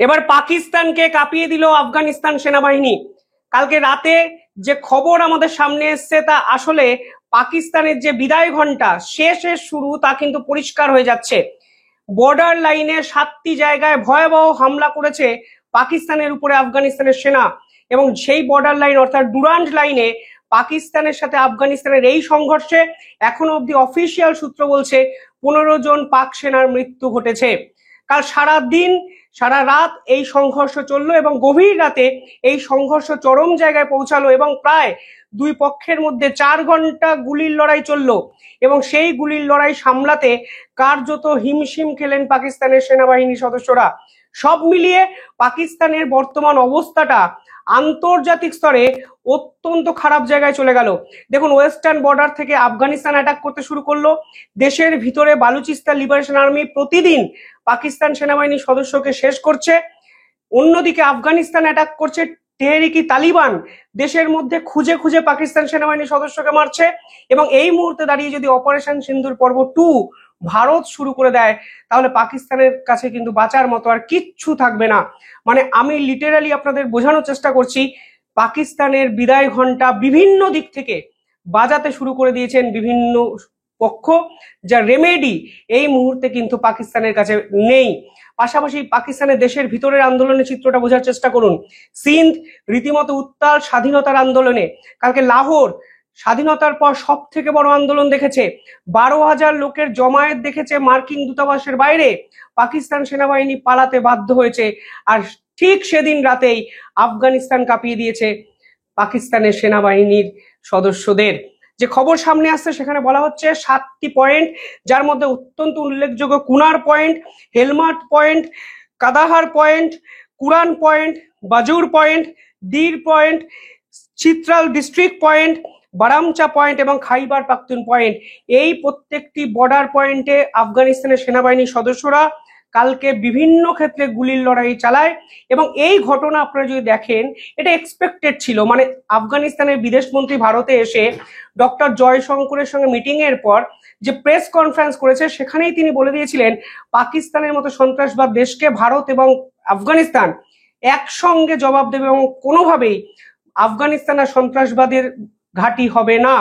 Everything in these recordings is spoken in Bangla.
এবার পাকিস্তানকে কাঁপিয়ে দিল আফগানিস্তান সেনাবাহিনী। কালকে রাতে যে খবর আমাদের সামনে এসছে তা আসলে পাকিস্তানের যে বিদায় ঘন্টা শেষের শুরু তা কিন্তু পরিষ্কার হয়ে যাচ্ছে। বর্ডার লাইনে 7টি জায়গায় ভয়াবহ হামলা করেছে পাকিস্তানের উপরে আফগানিস্তানের সেনা, এবং সেই বর্ডার লাইন অর্থাৎ ডুরান্ড লাইনে পাকিস্তানের সাথে আফগানিস্তানের এই সংঘর্ষে এখনো অব্দি অফিসিয়াল সূত্র বলছে 15 জন পাক সেনার মৃত্যু ঘটেছে। কাল সারা দিন সারা রাত এই সংঘর্ষ চললো এবং গভীর রাতে এই সংঘর্ষ চরম জায়গায় পৌঁছালো এবং প্রায় দুই পক্ষের মধ্যে 4 ঘন্টা গুলির লড়াই চললো এবং সেই গুলির লড়াই সামলাতে কার্যত হিমশিম খেলেন পাকিস্তানের সেনাবাহিনীর সদস্যরা। সব মিলিয়ে পাকিস্তানের বর্তমান অবস্থাটা আন্তর্জাতিক স্তরে অত্যন্ত খারাপ জায়গায় চলে গেল। দেখুন, ওয়েস্টার্ন বর্ডার থেকে আফগানিস্তান অ্যাটাক করতে শুরু করলো। দেশের ভিতরে বালুচিস্তান লিবারেশন আর্মি প্রতিদিন পাকিস্তান সেনাবাহিনীর সদস্যকে শেষ করছে। অন্যদিকে আফগানিস্তান অ্যাটাক করছে তেহরিকি তালিবান, দেশের মধ্যে খুঁজে খুঁজে পাকিস্তান সেনাবাহিনীর সদস্যকে মারছে। এবং এই মুহূর্তে দাঁড়িয়ে যদি অপারেশন সিন্দুর পর্ব 2 ভারত শুরু করে দেয় তাহলে পাকিস্তানের কাছে কিন্তু বাঁচার মতো আর কিচ্ছু থাকবে না। মানে আমি লিটারালি আপনাদের বোঝানোর চেষ্টা করছি, পাকিস্তানের বিদায় ঘন্টা বিভিন্ন দিক থেকে বাজাতে শুরু করে দিয়েছেন বিভিন্ন পক্ষ, যা রেমেডি এই মুহূর্তে কিন্তু পাকিস্তানের কাছে নেই। পাশাপাশি পাকিস্তানের দেশের ভিতরের আন্দোলনের চিত্রটা বোঝার চেষ্টা করুন। সিন্ধ রীতিমতো উত্তাল স্বাধীনতার আন্দোলনে। কালকে লাহোর স্বাধীনতার পর সব থেকে বড় আন্দোলন দেখেছে। 12,000 লোকের জমায়েত দেখেছে মার্কিন দূতাবাসের বাইরে। পাকিস্তান সেনাবাহিনী পালাতে বাধ্য হয়েছে। আর ঠিক সেদিন রাতেই আফগানিস্তান কাঁপিয়ে দিয়েছে পাকিস্তানের সেনাবাহিনীর সদস্যদের। যে খবর সামনে আসছে সেখানে বলা হচ্ছে 7টি পয়েন্ট, যার মধ্যে অত্যন্ত উল্লেখযোগ্য Kunar point, Helmand point, Kandahar point, Kurram point, Bajaur point, Dir point, Chitral district point, Baramcha point এবং খাইবার পাখতুন পয়েন্ট। এই প্রত্যেকটি বর্ডার পয়েন্টে আফগানিস্তানের সেনাবাহিনীর সদস্যরা কালকে বিভিন্ন ক্ষেত্রে গুলির লড়াই চালায়। এবং এই ঘটনা আপনারা যদি দেখেন, এটা এক্সপেক্টেড ছিল। মানে আফগানিস্তানের বিদেশমন্ত্রী ভারতে এসে ডক্টর জয়শঙ্করের সঙ্গে মিটিং এর পর যে প্রেস কনফারেন্স করেছে সেখানেই তিনি বলে দিয়েছিলেন পাকিস্তানের মতো সন্ত্রাসবাদ দেশকে ভারত এবং আফগানিস্তান একসঙ্গে জবাব দেবে এবং কোনোভাবেই আফগানিস্তান আর সন্ত্রাসবাদের ঘাঁটি হবে না।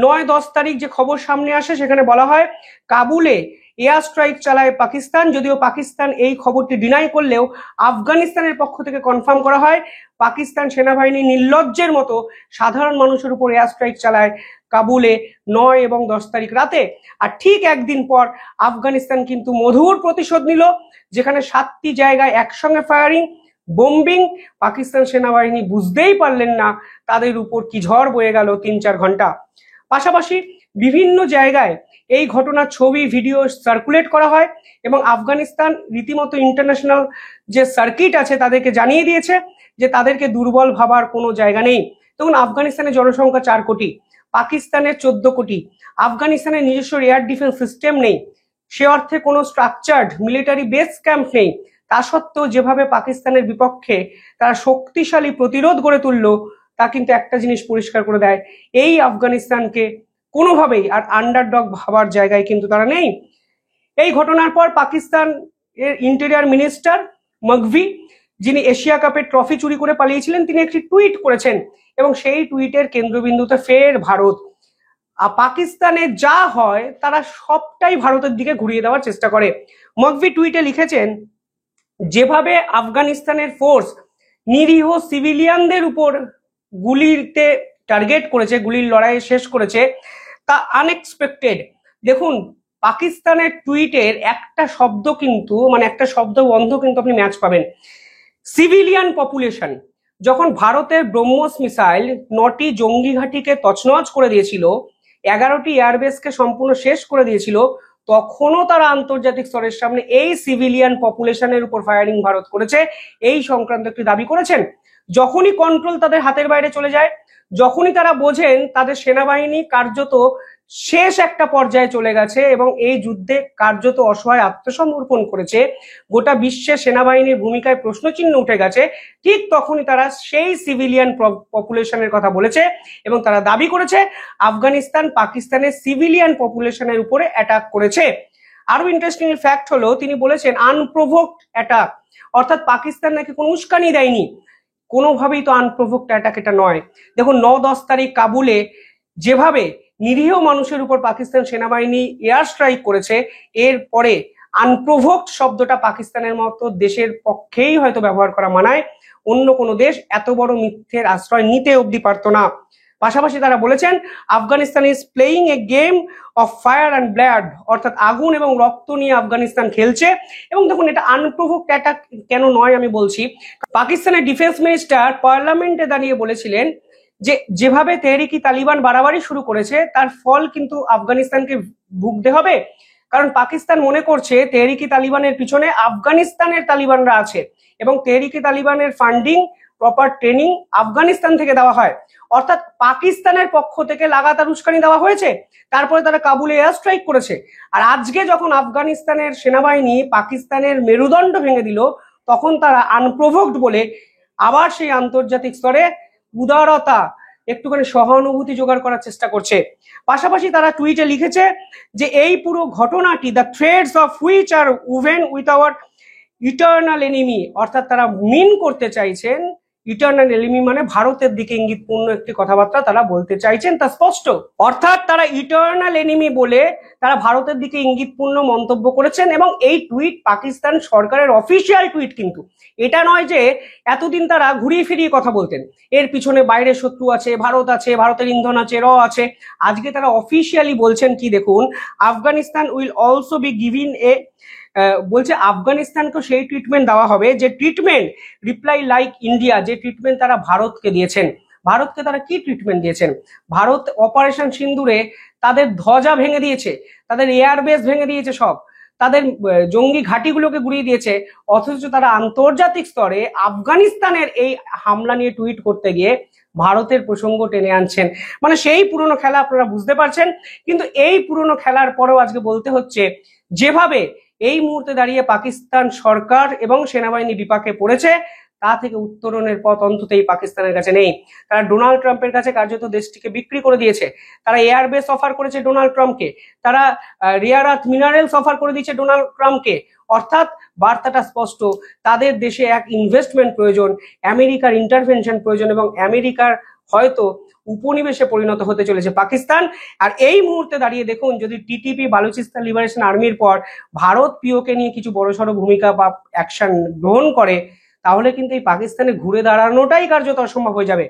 9-10 তারিখ যে খবর সামনে আসে সেখানে বলা হয় কাবুলে এয়ার স্ট্রাইক চালায় পাকিস্তান। যদিও পাকিস্তান এই খবরটি ডিনাই করলেও আফগানিস্তানের পক্ষ থেকে কনফার্ম করা হয় পাকিস্তান সেনাবাহিনী নির্লজ্জের মতো সাধারণ মানুষের উপর এয়ার স্ট্রাইক চালায় কাবুলে 9 এবং 10 তারিখ রাতে। আর ঠিক একদিন পর আফগানিস্তান কিন্তু মধুর প্রতিশোধ নিল, যেখানে 7টি জায়গায় একসঙ্গে ফায়ারিং, বোম্বিং। পাকিস্তান সেনাবাহিনী বুঝতেই পারলেন না তাদের উপর কি ঝড় বয়ে গেল 3-4 ঘন্টা। পাশাপাশি বিভিন্ন জায়গায় এই ঘটনার ছবি ভিডিও সার্কুলেট করা হয় এবং আফগানিস্তান রীতিমতো ইন্টারন্যাশনাল যে সার্কিট আছে তাদেরকে জানিয়ে দিয়েছে যে তাদেরকে দুর্বল ভাবার কোনো জায়গা নেই। তখন আফগানিস্তানের জনসংখ্যা 4 কোটি, পাকিস্তানের 14 কোটি। আফগানিস্তানের নিজস্ব এয়ার ডিফেন্স সিস্টেম নেই, সে অর্থে কোনো স্ট্রাকচার্ড মিলিটারি বেস ক্যাম্প নেই। তা সত্ত্বেও যেভাবে পাকিস্তানের বিপক্ষে তারা শক্তিশালী প্রতিরোধ গড়ে তুললো তা কিন্তু একটা জিনিস পরিষ্কার করে দেয়, এই আফগানিস্তানকে কোনোভাবেই আর আন্ডারডগ ভাবার জায়গায় কিন্তু তারা নেই। এই ঘটনার পর পাকিস্তান এর ইন্টেরিয়ার মিনিস্টার মগভি, যিনি এশিয়া কাপের ট্রফি চুরি করে পালিয়েছিলেন, তিনি একটি টুইট করেছেন এবং সেই টুইটের কেন্দ্রবিন্দুতে ফের ভারত। পাকিস্তানে যা হয় তারা সবটাই ভারতের দিকে ঘুরিয়ে দেওয়ার চেষ্টা করে। মগভি টুইটে লিখেছেন, যেভাবে আফগানিস্তানের ফোর্স নিরীহ সিভিলিয়ানদের উপর গুলিতে টার্গেট করেছে, গুলির লড়াইয়ে শেষ করেছে, তা আনএক্সপেক্টেড। দেখুন, পাকিস্তানের টুইটের একটা শব্দ কিন্তু একটা শব্দ বন্ধ কিন্তু আপনি ম্যাচ পাবেন। Civilian population. যখন ভারতের ব্রহ্মোস মিসাইল 9টি জঙ্গি ঘাঁটিকে তছনছ করে দিয়েছিল, 11টি এয়ারবেসকে সম্পূর্ণ শেষ করে দিয়েছিল, তখনও তারা আন্তর্জাতিক স্তরের সামনে এই সিভিলিয়ান পপুলেশনের উপর ফায়ারিং ভারত করেছে এই সংক্রান্ত একটি দাবি করেছেন। যখনই কন্ট্রোল তাদের হাতের বাইরে চলে যায়, যখনই তারা বোঝেন তাদের সেনাবাহিনী কার্যত শেষ একটা পর্যায়ে চলে গেছে এবং এই যুদ্ধে কার্যত অসহায় আত্মসমর্পণ করেছে, গোটা বিশ্বে সেনাবাহিনীর ভূমিকায় প্রশ্নচিহ্ন উঠে গেছে, ঠিক তখনই তারা সেই সিভিলিয়ান পপুলেশনের কথা বলেছে এবং তারা দাবি করেছে আফগানিস্তান পাকিস্তানের সিভিলিয়ান পপুলেশনের উপরে অ্যাটাক করেছে। আরো ইন্টারেস্টিং ফ্যাক্ট হলো, তিনি বলেছেন আনপ্রোভোকড অ্যাটাক, অর্থাৎ পাকিস্তান নাকি কোনো উস্কানি দেয়নি, কোনোভাবেই তো আনপ্রভোকড অ্যাটাক এটা নয়। দেখুন 9-10 তারিখ কাবুলে যেভাবে নিরীহ মানুষের উপর পাকিস্তান সেনাবাহিনী এয়ার স্ট্রাইক করেছে, এরপরে আনপ্রভোকড শব্দটা পাকিস্তানের মতো দেশের পক্ষেই হয়তো ব্যবহার করা মানায়, অন্য কোনো দেশ এত বড় মিথ্যের আশ্রয় নিতে অবধি পারতো না। পাশাপাশি তারা বলেছেন Afghanistan is playing A game of fire and blood, অর্থাৎ আগুন এবং রক্ত নিয়ে আফগানিস্তান খেলছে। এবং দেখুন এটা আনপ্রভোকড অ্যাটাক কেন নয় আমি বলছি, পাকিস্তানের ডিফেন্স মিনিস্টার পার্লামেন্টে দাঁড়িয়ে বলেছিলেন যে যেভাবে তেহরিকি তালিবান বাড়াবাড়ি শুরু করেছে তার ফল কিন্তু আফগানিস্তানকে ভুগতে হবে, কারণ পাকিস্তান মনে করছে তেহরিকি তালিবানের পিছনে আফগানিস্তানের তালিবানরা আছে এবং তেহরিকি তালিবানের ফান্ডিং, প্রপার ট্রেনিং আফগানিস্তান থেকে দেওয়া হয়। অর্থাৎ পাকিস্তানের পক্ষ থেকে লাগাতার উস্কানি দেওয়া হয়েছে, তারপরে তারা কাবুলে এয়ার স্ট্রাইক করেছে। আর আজকে যখন আফগানিস্তানের সেনাবাহিনী পাকিস্তানের মেরুদণ্ড ভেঙে দিল, তখন তারা আনপ্রভোকড বলে আবার সেই আন্তর্জাতিক স্তরে উদারতা, একটুখানি সহানুভূতি জোগাড় করার চেষ্টা করছে। পাশাপাশি তারা টুইটে লিখেছে যে এই পুরো ঘটনাটি the threads of which are woven with our eternal enemy, অর্থাৎ তারা মিন করতে চাইছেন ইটার্নাল এনিমি মানে ভারতের দিকে ইঙ্গিতপূর্ণ একটি কথাবার্তা তারা বলতে চাইছেন, তা স্পষ্ট। অর্থাৎ তারা ইটার্নাল এনিমি বলে তারা ভারতের দিকে ইঙ্গিতপূর্ণ মন্তব্য করেছেন। এবং এই টুইট পাকিস্তান সরকারের অফিসিয়াল টুইট, কিন্তু এটা নয় যে এতদিন তারা ঘুরিয়ে ফিরিয়ে কথা বলতেন, এর পিছনে বাইরের শত্রু আছে, ভারত আছে, ভারতের ইন্ধন আছে, আছে। আজকে তারা অফিসিয়ালি বলছেন কি দেখুন, Afghanistan will also be given a, বলছে আফগানিস্তানকে সেই ট্রিটমেন্ট দেওয়া হবে যে ট্রিটমেন্ট রিপ্লাই লাইক ইন্ডিয়া, যে ট্রিটমেন্ট তারা ভারতকে দিয়েছেন। ভারতকে তারা কি ট্রিটমেন্ট দিয়েছেন? ভারত অপারেশন সিন্দুরে তাদের ধ্বজা ভেঙে দিয়েছে, তাদের এয়ারবেস ভেঙে দিয়েছে, সব তাদের জঙ্গি ঘাঁটিগুলোকে গুড়িয়ে দিয়েছে, অথচ তারা আন্তর্জাতিক স্তরে আফগানিস্তানের এই হামলা নিয়ে টুইট করতে গিয়ে ভারতের প্রসঙ্গ টেনে আনছেন। মানে সেই পুরনো খেলা, আপনারা বুঝতে পারছেন। কিন্তু এই পুরনো খেলার পরেও আজকে বলতে হচ্ছে যেভাবে এই মুহূর্তে দাঁড়িয়ে পাকিস্তান সরকার এবং সেনাবাহিনী বিপাকে পড়েছে, তা থেকে উত্তরণের পথ অন্ততই পাকিস্তানের কাছে নেই। তারা ডোনাল্ড ট্রাম্পের কাছে কার্যত দেশটিকে বিক্রি করে দিয়েছে। তারা এয়ারবেস অফার করেছে ডোনাল্ড ট্রাম্পকে, তারা রেয়ার আর্থ মিনারেলস অফার করে দিয়েছে ডোনাল্ড ট্রাম্পকে। অর্থাৎ বার্তাটা স্পষ্ট, তাদের দেশে এক ইনভেস্টমেন্ট প্রয়োজন, আমেরিকার ইন্টারভেনশন প্রয়োজন এবং আমেরিকার হয়তো উপনিবেশে পরিণত হতে চলেছে পাকিস্তান। আর এই মুহূর্তে দাঁড়িয়ে দেখুন, যদি টিটিপি বালুচিস্তান লিবারেশন আর্মির পর ভারত পিওকে নিয়ে কিছু বড়সড় ভূমিকা বা অ্যাকশন গ্রহণ করে, তাহলে কিন্তু এই পাকিস্তানে ঘুরে দাঁড়ানোটাই কার্যত অসম্ভব হয়ে যাবে।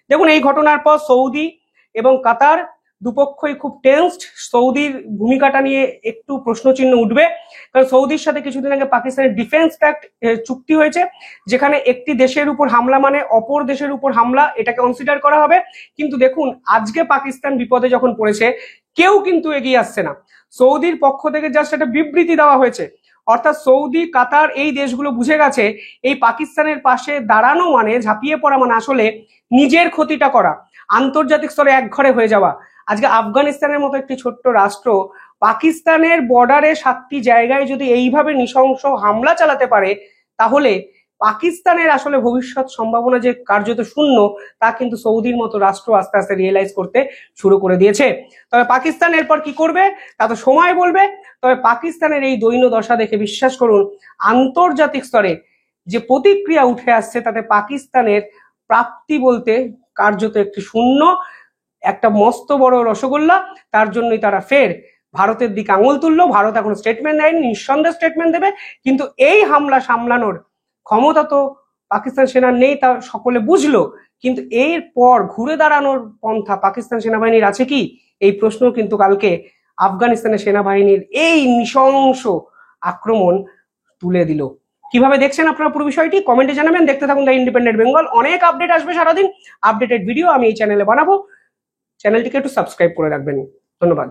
দেখুন এই ঘটনার পর সৌদি এবং কাতার দুপক্ষই খুব টেন্সড। সৌদির ভূমিকাটা নিয়ে একটু প্রশ্নচিহ্ন উঠবে, কারণ সৌদির সাথে কিছুদিন আগে পাকিস্তানের ডিফেন্স প্যাক্ট চুক্তি হয়েছে, যেখানে একটি দেশের উপর হামলা মানে অপর দেশের উপর হামলা, এটাকে কনসিডার করা হবে। কিন্তু দেখুন আজকে পাকিস্তান বিপদে যখন পড়েছে, কেউ কিন্তু এগিয়ে আসছে না। সৌদির পক্ষ থেকে জাস্ট একটা বিবৃতি দেওয়া হয়েছে, অর্থাৎ সৌদি, কাতার এই দেশগুলো বুঝে গেছে এই পাকিস্তানের পাশে দাঁড়ানো মানে, ঝাঁপিয়ে পড়া মানে আসলে নিজের ক্ষতিটা করা, আন্তর্জাতিক স্তরে একঘরে হয়ে যাওয়া। আজকে আফগানিস্তানের মতো একটি ছোট্ট রাষ্ট্র পাকিস্তানের বর্ডারে 7টি জায়গায় যদি এইভাবে নৃশংস হামলা চালাতে পারে, তাহলে পাকিস্তানের আসলে ভবিষ্যৎ সম্ভাবনা যে কার্যত শূন্য, তা কিন্তু সৌদির মতো রাষ্ট্র আস্তে আস্তে রিয়েলাইজ করতে শুরু করে দিয়েছে। তবে পাকিস্তান এরপর কি করবে তা তো সময় বলবে। তবে পাকিস্তানের এই দৈন্য দশা দেখে বিশ্বাস করুন, আন্তর্জাতিক স্তরে যে প্রতিক্রিয়া উঠে আসছে তাতে পাকিস্তানের প্রাপ্তি বলতে কার্যত একটি শূন্য, একটা মস্ত বড় রসগোল্লা। তার জন্যই তারা ফের ভারতের দিকে আঙুল তুললো। ভারত এখন স্টেটমেন্ট দেয়নি, নিঃসন্দেহে স্টেটমেন্ট দেবে, কিন্তু এই হামলা সামলানোর ক্ষমতা তো পাকিস্তান সেনার নেই, তা সকলে বুঝলো। কিন্তু এরপর ঘুরে দাঁড়ানোর পন্থা পাকিস্তান সেনাবাহিনীর আছে কি, এই প্রশ্ন কিন্তু কালকে আফগানিস্তানের সেনাবাহিনীর এই নৃশংস আক্রমণ তুলে দিল। কিভাবে দেখছেন আপনারা পুরো বিষয়টি কমেন্টে জানাবেন। দেখতে থাকুন দ্য ইন্ডিপেন্ডেন্ট বেঙ্গল, অনেক আপডেট আসবে সারাদিন, আপডেটেড ভিডিও আমি এই চ্যানেলে বানাবো। চ্যানেলটিকে একটু সাবস্ক্রাইব করে রাখবেন। ধন্যবাদ।